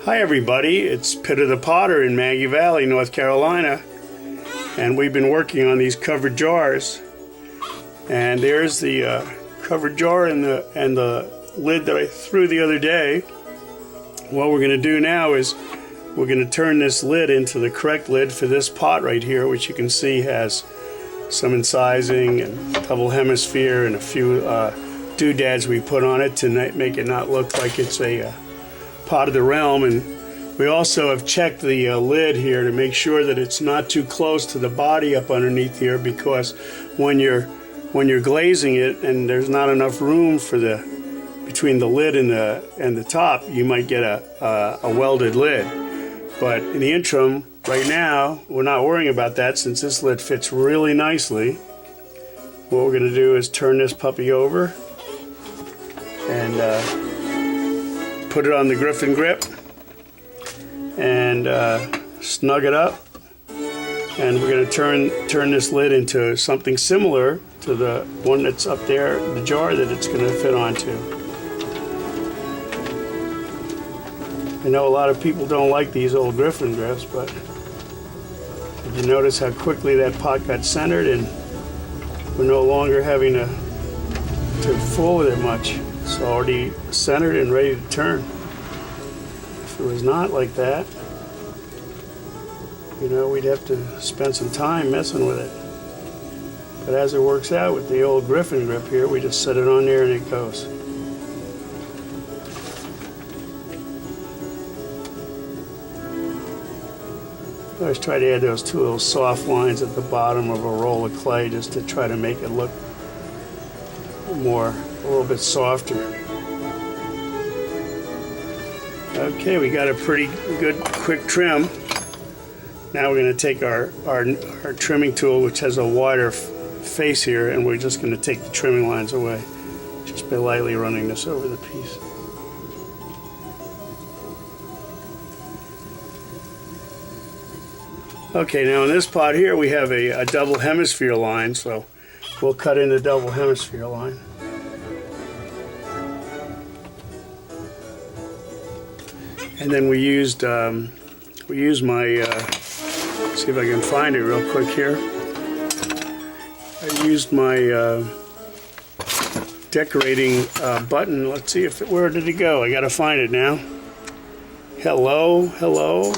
Hi everybody, it's Pitta the Potter in Maggie Valley, North Carolina, and we've been working on these covered jars. And there's the covered jar and the lid that I threw the other day. What we're going to do now is we're going to turn this lid into the correct lid for this pot right here, which you can see has some incising and double hemisphere and a few doodads we put on it to make it not look like it's a pot of the realm. And we also have checked the lid here to make sure that it's not too close to the body up underneath here, because when you're glazing it and there's not enough room for between the lid and the top, you might get a welded lid. But in the interim, right now, we're not worrying about that since this lid fits really nicely. What we're going to do is turn this puppy over and put it on the Griffin grip and snug it up. And we're going to turn this lid into something similar to the one that's up there, the jar that it's going to fit onto. I know a lot of people don't like these old Griffin grips, but did you notice how quickly that pot got centered, and we're no longer having to fool with it much. It's already centered and ready to turn. If it was not like that, you know, we'd have to spend some time messing with it. But as it works out with the old Griffin grip here, we just set it on there and it goes. I always try to add those two little soft lines at the bottom of a roll of clay just to try to make it look a little bit softer. Okay, we got a pretty good quick trim. Now we're going to take our trimming tool, which has a wider face here, and we're just going to take the trimming lines away just by lightly running this over the piece. Okay, now in this pot here we have a double hemisphere line, so we'll cut in the double hemisphere line. And then we used my, see if I can find it real quick here. I used my decorating button. Let's see where did it go? I gotta find it now. Hello.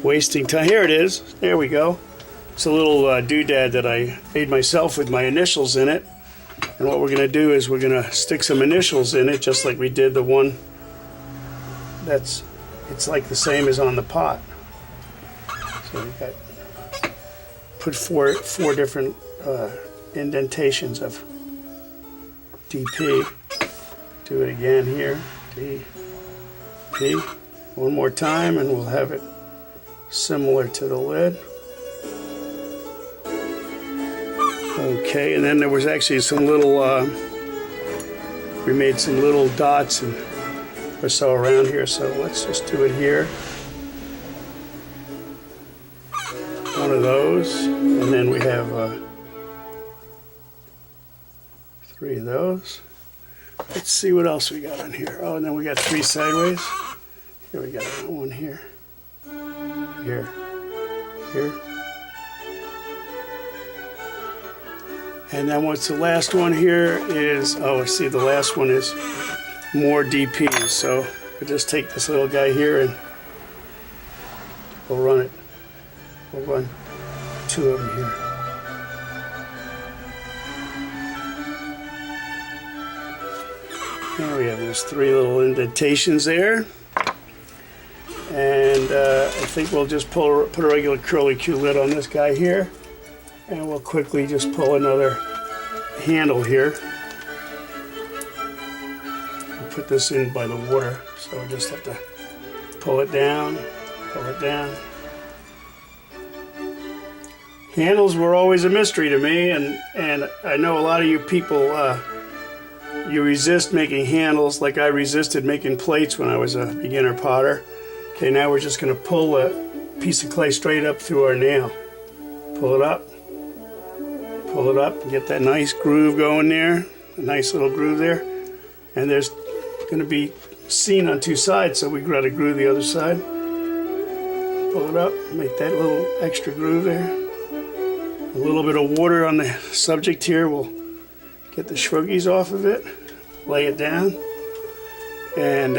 Wasting time. Here it is. There we go. It's a little doodad that I made myself with my initials in it. And what we're going to do is we're going to stick some initials in it, just like we did the one it's like the same as on the pot. So we got put four different indentations of DP. Do it again here. DP. One more time and we'll have it similar to the lid. Okay, and then there was actually some little, we made some little dots or so around here, so let's just do it here. One of those, and then we have 3 of those. Let's see what else we got on here. Oh, and then we got 3 sideways. Here we got one here. Here. And then what's the last one here is, oh, see, the last one is more DPs. So we'll just take this little guy here and we'll run it. We'll run 2 of them here. There we have those 3 little indentations there. And I think we'll just put a regular curly Q lid on this guy here, and we'll quickly just pull another handle here. We'll put this in by the water, so we just have to pull it down, pull it down. Handles were always a mystery to me, and I know a lot of you people, you resist making handles like I resisted making plates when I was a beginner potter. Okay, now we're just going to pull a piece of clay straight up through our nail. Pull it up, and get that nice groove going there, a nice little groove there. And there's going to be seen on two sides, so we got to glue the other side. Pull it up, make that little extra groove there. A little bit of water on the subject here will get the shruggies off of it. Lay it down and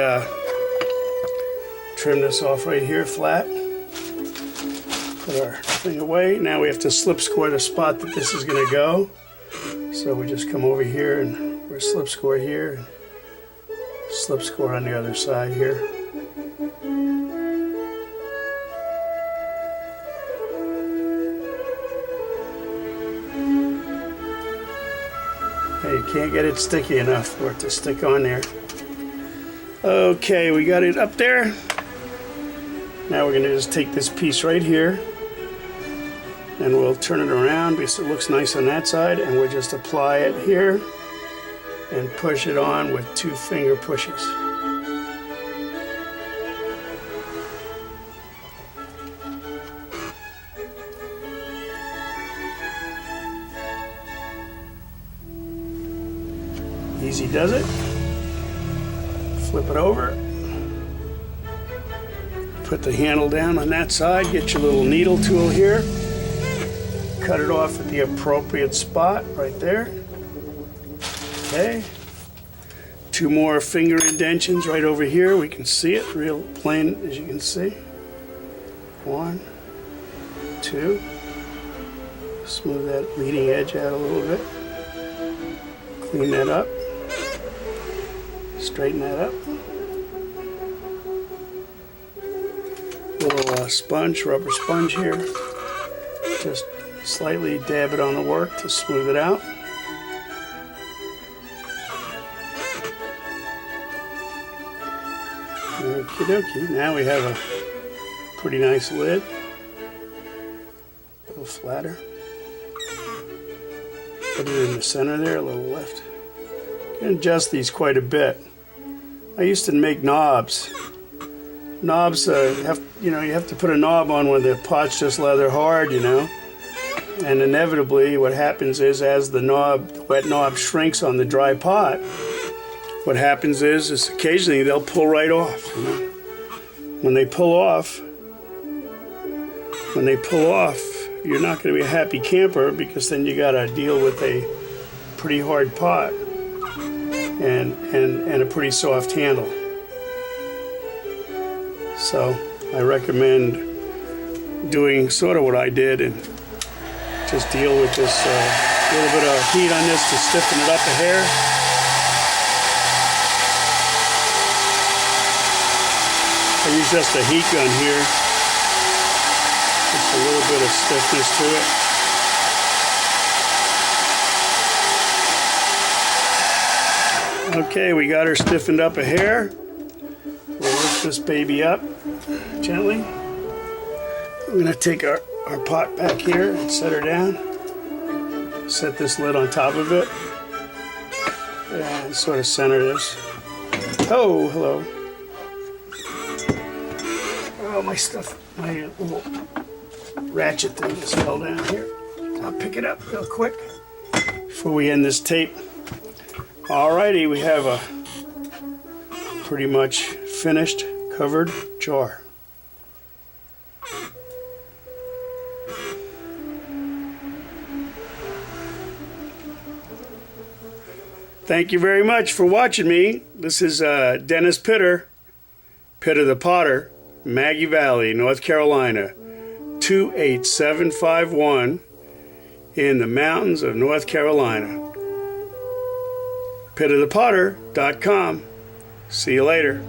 trim this off right here flat. Put our thing away. Now we have to slip score the spot that this is going to go. So we just come over here and we're slip score here, and slip score on the other side here. You can't get it sticky enough for it to stick on there. Okay, we got it up there. Now we're going to just take this piece right here and we'll turn it around because it looks nice on that side, and we'll just apply it here and push it on with 2 finger pushes. Easy does it. Flip it over. Put the handle down on that side. Get your little needle tool here. Cut it off at the appropriate spot right there. Okay. 2 more finger indentions right over here. We can see it real plain as you can see. 1, 2. Smooth that leading edge out a little bit. Clean that up. Straighten that up. Little sponge, rubber sponge here. Just slightly dab it on the work to smooth it out. Okie dokie. Now we have a pretty nice lid. A little flatter. Put it in the center there, a little left. You can adjust these quite a bit. I used to make knobs. Knobs you have to put a knob on when the pot's just leather hard, and inevitably what happens is as the wet knob shrinks on the dry pot, what happens is occasionally they'll pull right off. When they pull off, you're not going to be a happy camper, because then you got to deal with a pretty hard pot and a pretty soft handle. So I recommend doing sort of what I did and just deal with this little bit of heat on this to stiffen it up a hair. I use just a heat gun here. Just a little bit of stiffness to it. Okay, we got her stiffened up a hair. We'll lift this baby up gently. I'm going to take our pot back here and set her down. Set this lid on top of it. And sort of center this. Oh, hello. Oh, my stuff, my little ratchet thing just fell down here. I'll pick it up real quick before we end this tape. Alrighty, we have a pretty much finished covered jar. Thank you very much for watching me. This is Dennis Pitter, Pitter the Potter, Maggie Valley, North Carolina, 28751 in the mountains of North Carolina. PitterThePotter.com. See you later.